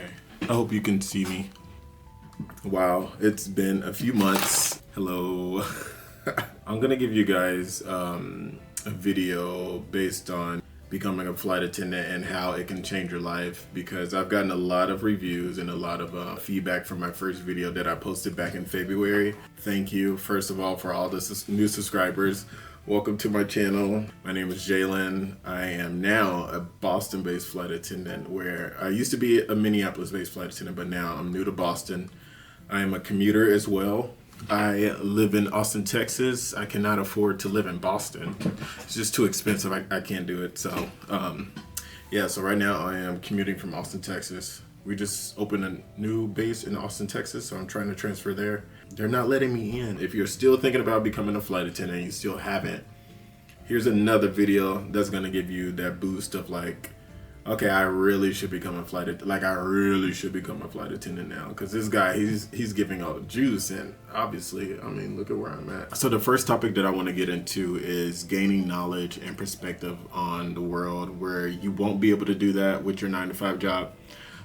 Okay. I hope you can see me. Wow, it's been a few months. Hello. I'm gonna give you guys a video based on becoming a flight attendant and how it can change your life, because I've gotten a lot of reviews and a lot of feedback from my first video that I posted back in February. Thank you, first of all, for all the new subscribers. Welcome to my channel. My name is Jalen. I am now a Boston-based flight attendant, where I used to be a Minneapolis-based flight attendant, but now I'm new to Boston. I am a commuter as well. I live in Austin, Texas. I cannot afford to live in Boston. It's just too expensive. I can't do it. So, yeah, so right now I am commuting from Austin, Texas. We just opened a new base in Austin, Texas, so I'm trying to transfer there. They're not letting me in. If you're still thinking about becoming a flight attendant and you still haven't, here's another video that's gonna give you that boost of like, okay, I really should become a flight attendant. Like, I really should become a flight attendant now, because this guy, he's giving all the juice, and obviously, I mean, look at where I'm at. So the first topic that I want to get into is gaining knowledge and perspective on the world, where you won't be able to do that with your 9-to-5 job.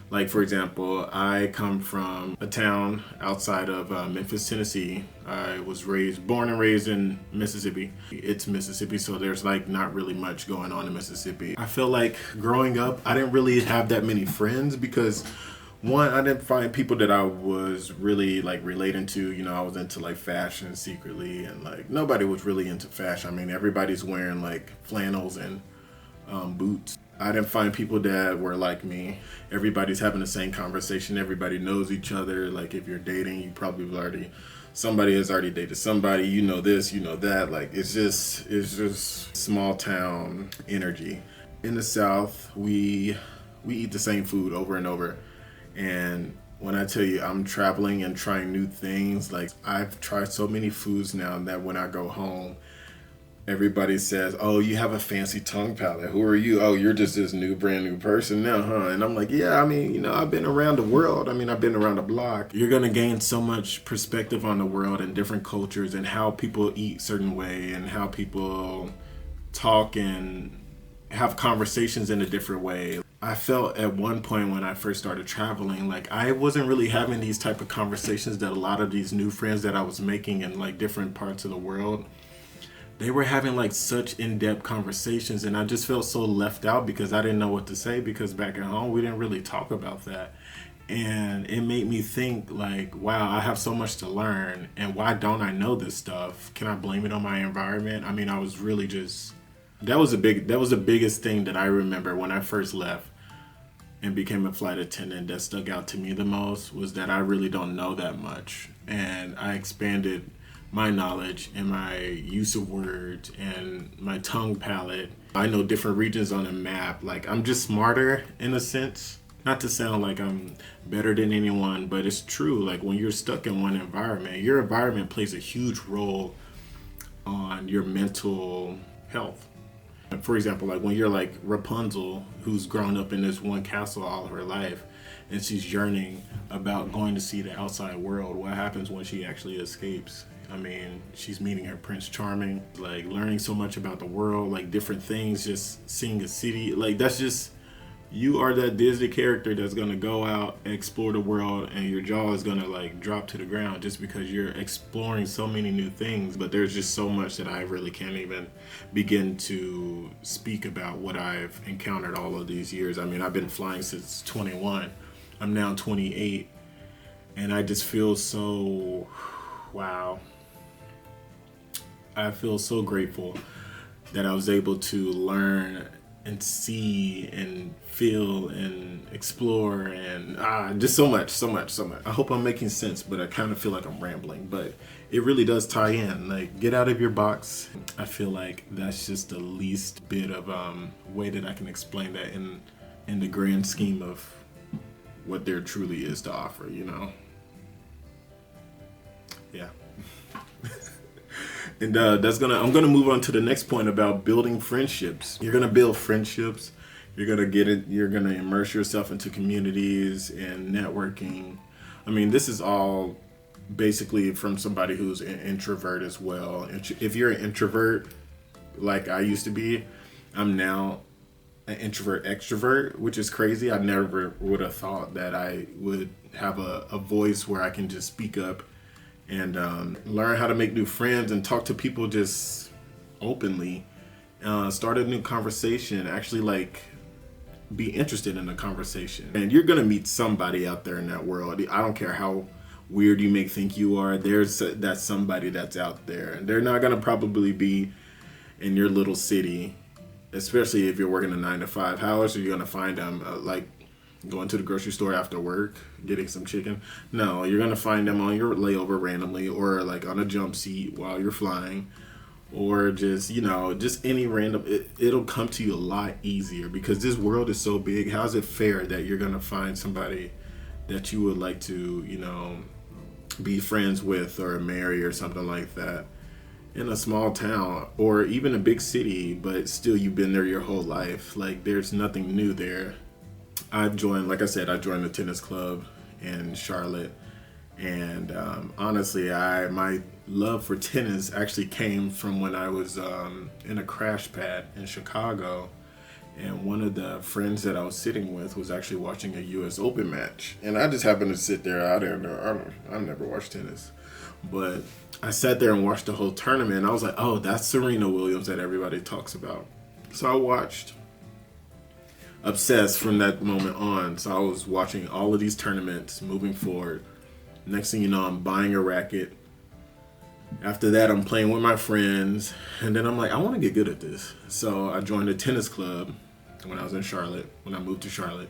Like, for example, I come from a town outside of Memphis, Tennessee. I was born and raised in Mississippi. It's Mississippi, so there's like not really much going on in Mississippi. I feel like growing up, I didn't really have that many friends because, one, I didn't find people that I was really like relating to. You know, I was into like fashion secretly, and like nobody was really into fashion. I mean, everybody's wearing like flannels and boots. I didn't find people that were like me. Everybody's having the same conversation. Everybody knows each other. Like, if you're dating, you probably somebody has already dated somebody. You know this, you know that. Like, it's just small town energy. In the South, we eat the same food over and over. And when I tell you I'm traveling and trying new things, like, I've tried so many foods now that when I go home, everybody says, oh, you have a fancy tongue palate. Who are you? Oh, you're just this brand new person now, huh? And I'm like, yeah, I mean, you know, I've been around the world. I mean, I've been around the block. You're going to gain so much perspective on the world and different cultures and how people eat certain way and how people talk and have conversations in a different way. I felt at one point when I first started traveling, like I wasn't really having these type of conversations that a lot of these new friends that I was making in like different parts of the world, they were having like such in-depth conversations, and I just felt so left out because I didn't know what to say, because back at home we didn't really talk about that. And it made me think like, wow, I have so much to learn, and why don't I know this stuff? Can I blame it on my environment? I mean, I was really just, that was the biggest thing that I remember when I first left and became a flight attendant that stuck out to me the most, was that I really don't know that much. And I expanded my knowledge and my use of words and my tongue palette. I know different regions on a map. Like, I'm just smarter in a sense. Not to sound like I'm better than anyone, but it's true. Like, when you're stuck in one environment, your environment plays a huge role on your mental health. For example, like when you're like Rapunzel, who's grown up in this one castle all of her life, and she's yearning about going to see the outside world, what happens when she actually escapes? I mean, she's meeting her Prince Charming, like learning so much about the world, like different things, just seeing a city. Like, that's just, you are that Disney character that's gonna go out and explore the world, and your jaw is gonna like drop to the ground just because you're exploring so many new things. But there's just so much that I really can't even begin to speak about what I've encountered all of these years. I mean, I've been flying since 21. I'm now 28, and I just feel so, wow. I feel so grateful that I was able to learn and see and feel and explore and just so much. I hope I'm making sense, but I kind of feel like I'm rambling, but it really does tie in. Like, get out of your box. I feel like that's just the least bit of way that I can explain that in the grand scheme of what there truly is to offer, you know? Yeah. And I'm gonna move on to the next point about building friendships. You're gonna build friendships. You're gonna immerse yourself into communities and networking. I mean, this is all basically from somebody who's an introvert as well. If you're an introvert, like I used to be, I'm now an introvert extrovert, which is crazy. I never would have thought that I would have a voice where I can just speak up and learn how to make new friends and talk to people just openly. Start a new conversation, actually like be interested in a conversation. And you're gonna meet somebody out there in that world. I don't care how weird you may think you are, that's somebody that's out there. And they're not gonna probably be in your little city, especially if you're working a 9 to 5. How else are you gonna find them? Like going to the grocery store after work, getting some chicken? No, you're gonna find them on your layover randomly, or like on a jump seat while you're flying, or just, just any random, it'll come to you a lot easier because this world is so big. How's it fair that you're gonna find somebody that you would like to, be friends with or marry or something like that in a small town or even a big city, but still you've been there your whole life? Like, there's nothing new there. I joined the tennis club in Charlotte, and honestly, my love for tennis actually came from when I was in a crash pad in Chicago, and one of the friends that I was sitting with was actually watching a U.S. Open match, and I just happened to sit there. I never watched tennis, but I sat there and watched the whole tournament, and I was like, oh, that's Serena Williams that everybody talks about. So I watched, obsessed from that moment on. So I was watching all of these tournaments moving forward. Next thing you know, I'm buying a racket. After that, I'm playing with my friends, and then I'm like, I want to get good at this. So I joined a tennis club when I was in Charlotte, when I moved to Charlotte.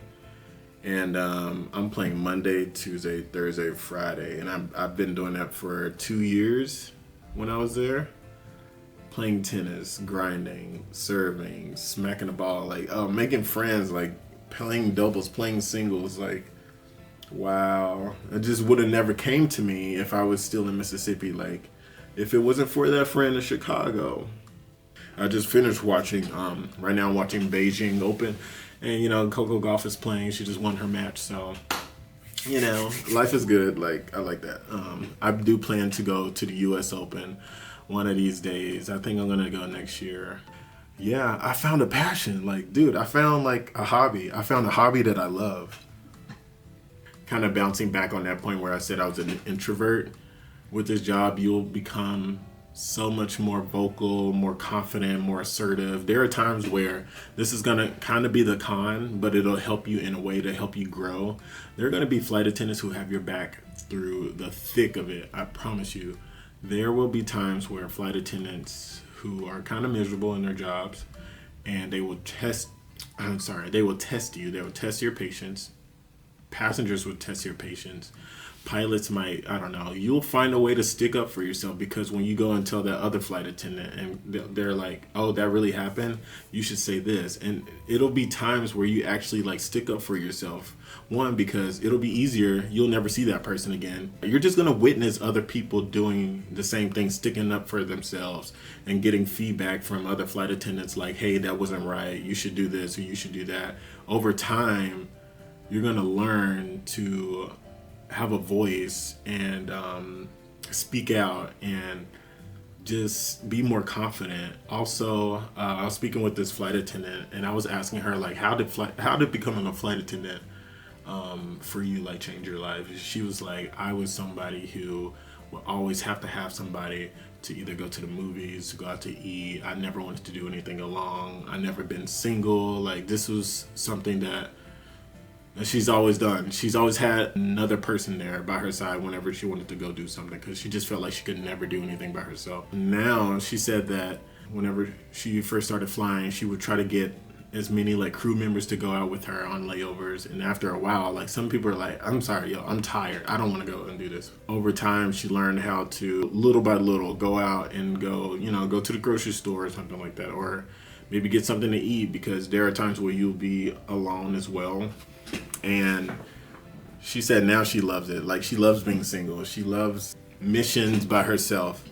And I'm playing Monday, Tuesday, Thursday, Friday. And I've been doing that for 2 years when I was there. Playing tennis, grinding, serving, smacking the ball, like making friends, like playing doubles, playing singles, like wow. It just would have never came to me if I was still in Mississippi. Like, if it wasn't for that friend in Chicago. I just finished watching, right now I'm watching Beijing Open, and Coco Gauff is playing. She just won her match, so life is good. Like, I like that. I do plan to go to the U.S. Open one of these days. I think I'm gonna go next year. Yeah, I found a passion. Like, dude, I found like a hobby. I found a hobby that I love. Kind of bouncing back on that point where I said I was an introvert. With this job, you'll become so much more vocal, more confident, more assertive. There are times where this is gonna kind of be the con, but it'll help you in a way to help you grow. There are gonna be flight attendants who have your back through the thick of it. I promise you. There will be times where flight attendants who are kind of miserable in their jobs, and they will test you. They will test your patience. Passengers will test your patience. Pilots might, I don't know, you'll find a way to stick up for yourself, because when you go and tell that other flight attendant and they're like, oh, that really happened, you should say this. And it'll be times where you actually like stick up for yourself. One, because it'll be easier. You'll never see that person again. You're just going to witness other people doing the same thing, sticking up for themselves and getting feedback from other flight attendants like, hey, that wasn't right. You should do this or you should do that. Over time, you're going to learn to have a voice and speak out and just be more confident. Also, I was speaking with this flight attendant, and I was asking her like, how did becoming a flight attendant for you like change your life? She was like, I was somebody who would always have to have somebody to either go to the movies, to go out to eat. I never wanted to do anything alone. I never been single. Like, this was something that she's always done. She's always had another person there by her side whenever she wanted to go do something, because she just felt like she could never do anything by herself. Now, she said that whenever she first started flying, she would try to get as many like crew members to go out with her on layovers. And after a while, like, some people are like, I'm sorry, yo, I'm tired. I don't want to go and do this. Over time, she learned how to, little by little, go out and go to the grocery store or something like that, or maybe get something to eat, because there are times where you'll be alone as well. And she said now she loves it. Like, she loves being single. She loves missions by herself.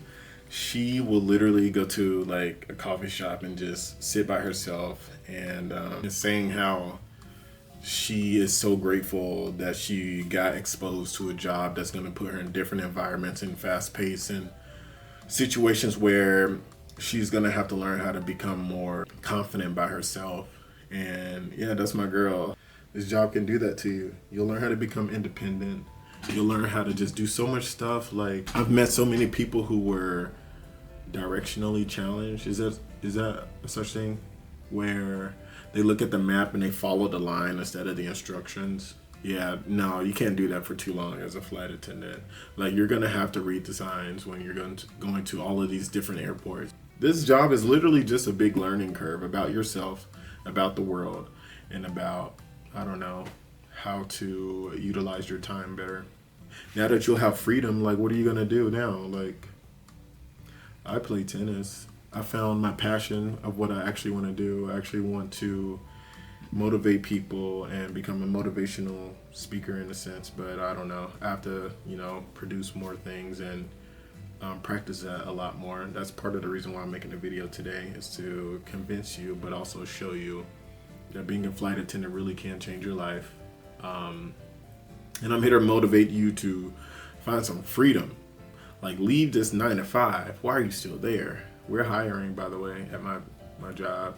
She will literally go to like a coffee shop and just sit by herself, and saying how she is so grateful that she got exposed to a job that's going to put her in different environments and fast pace and situations where she's going to have to learn how to become more confident by herself And yeah, that's my girl. This job can do that to you. You'll learn how to become independent. You'll learn how to just do so much stuff. Like, I've met so many people who were directionally challenged. Is that a such thing? Where they look at the map and they follow the line instead of the instructions. Yeah, no, you can't do that for too long as a flight attendant. Like, you're gonna have to read the signs when you're going to all of these different airports. This job is literally just a big learning curve about yourself, about the world, and about, I don't know, how to utilize your time better. Now that you'll have freedom, like, what are you gonna do now? Like, I play tennis. I found my passion of what I actually want to do. I actually want to motivate people and become a motivational speaker in a sense, but I don't know. I have to, produce more things and practice that a lot more. That's part of the reason why I'm making a video today, is to convince you, but also show you that being a flight attendant really can change your life. And I'm here to motivate you to find some freedom. Like, leave this 9 to 5. Why are you still there? We're hiring, by the way, at my job.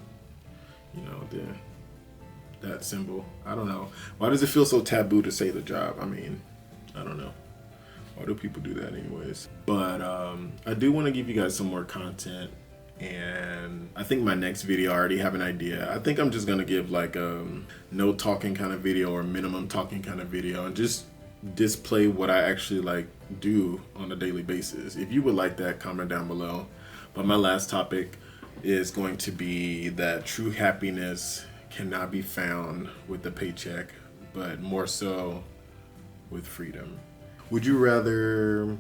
That symbol. I don't know. Why does it feel so taboo to say the job? I mean, I don't know. Why do people do that anyways? But I do want to give you guys some more content. And I think my next video, I already have an idea. I think I'm just going to give like a no talking kind of video or minimum talking kind of video and just display what I actually like do on a daily basis. If you would like that, comment down below. But my last topic is going to be that true happiness cannot be found with the paycheck, but more so with freedom. Would you rather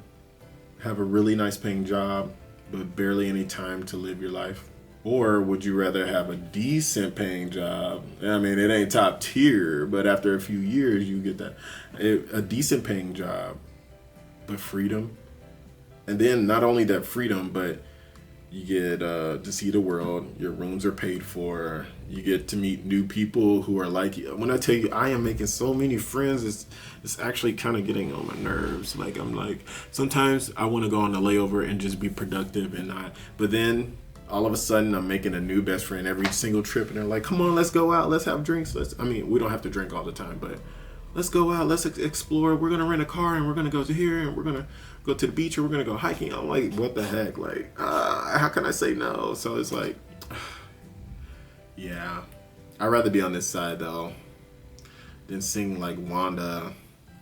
have a really nice paying job but barely any time to live your life? Or would you rather have a decent paying job? I mean, it ain't top tier, but after a few years you get that. A decent paying job, but freedom. And then not only that freedom, but you get to see the world. Your rooms are paid for. You get to meet new people who are like you. When I tell you I am making so many friends, it's actually kind of getting on my nerves. Like, I'm like, sometimes I want to go on a layover and just be productive and not. But then all of a sudden I'm making a new best friend every single trip, and they're like, come on, let's go out, let's have drinks. We don't have to drink all the time, but let's go out, let's explore. We're gonna rent a car and we're gonna go to here and we're gonna go to the beach or we're gonna go hiking. I'm like, what the heck? Like, how can I say no? So it's like, yeah, I'd rather be on this side though than seeing like Wanda,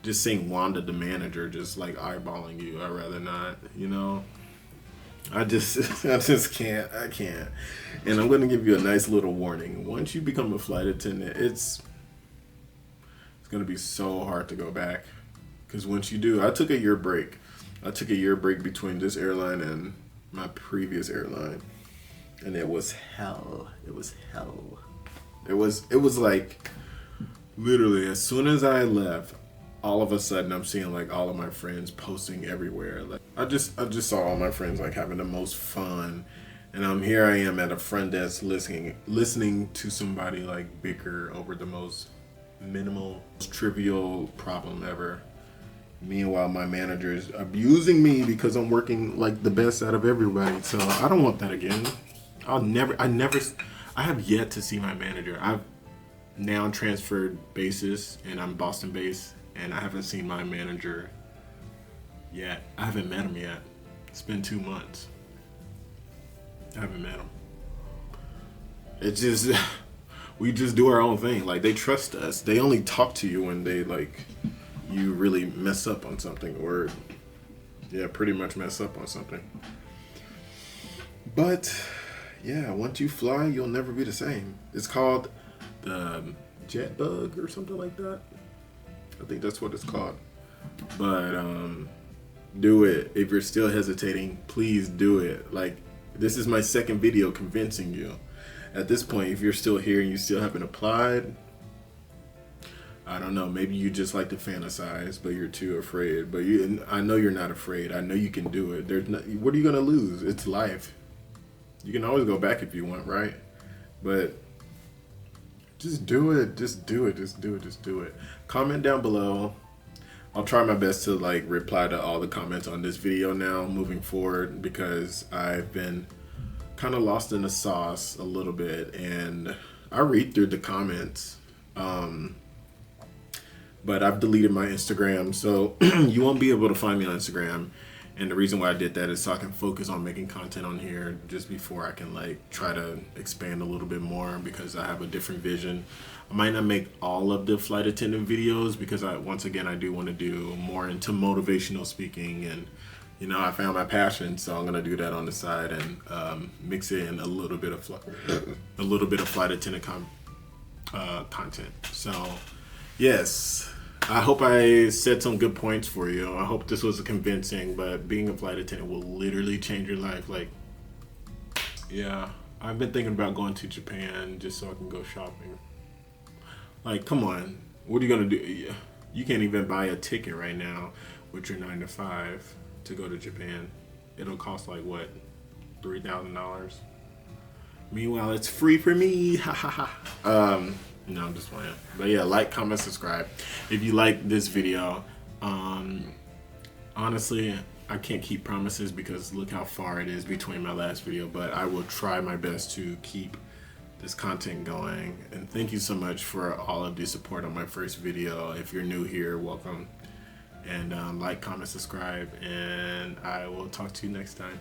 just seeing Wanda the manager just like eyeballing you. I'd rather not, I just can't. I can't. And I'm gonna give you a nice little warning. Once you become a flight attendant, it's gonna be so hard to go back. Because once you do, I took a year break. I took a year break between this airline and my previous airline, and it was hell. It was hell. It was like, literally, as soon as I left, all of a sudden I'm seeing like all of my friends posting everywhere. Like, I just saw all my friends like having the most fun, and here I am at a front desk listening to somebody like bicker over the most minimal, trivial problem ever. Meanwhile, my manager is abusing me because I'm working like the best out of everybody. So I don't want that again. I have yet to see my manager. I've now transferred bases and I'm Boston based, and I haven't seen my manager yet. I haven't met him yet. It's been 2 months. I haven't met him. It's just, we just do our own thing. Like, they trust us. They only talk to you when they like, you really mess up on something, or pretty much mess up on something. But yeah, once you fly, you'll never be the same. It's called the jet bug or something like that. I think that's what it's called. But do it. If you're still hesitating, please do it. Like, this is my second video convincing you. At this point, if you're still here and you still haven't applied, I don't know, maybe you just like to fantasize, but you're too afraid. But I know you're not afraid. I know you can do it. What are you gonna lose? It's life. You can always go back if you want, right? But just do it. Just do it. Just do it. Just do it. Comment down below. I'll try my best to like reply to all the comments on this video now moving forward, because I've been kind of lost in the sauce a little bit, and I read through the comments. But I've deleted my Instagram, so you won't be able to find me on Instagram. And the reason why I did that is so I can focus on making content on here just before I can like try to expand a little bit more, because I have a different vision. I might not make all of the flight attendant videos because once again, I do want to do more into motivational speaking, and you know, I found my passion, so I'm gonna do that on the side and mix in a little bit of flight attendant content. So yes. I hope I said some good points for you. I hope this was convincing, but being a flight attendant will literally change your life. Like, yeah, I've been thinking about going to Japan just so I can go shopping. Like, come on, what are you gonna do? You can't even buy a ticket right now with your 9 to 5 to go to Japan. It'll cost like what, $3,000? Meanwhile, it's free for me. Ha ha ha. No, I'm just playing. But yeah, like, comment, subscribe. If you like this video, honestly, I can't keep promises because look how far it is between my last video, but I will try my best to keep this content going. And thank you so much for all of the support on my first video. If you're new here, welcome. And like, comment, subscribe, and I will talk to you next time.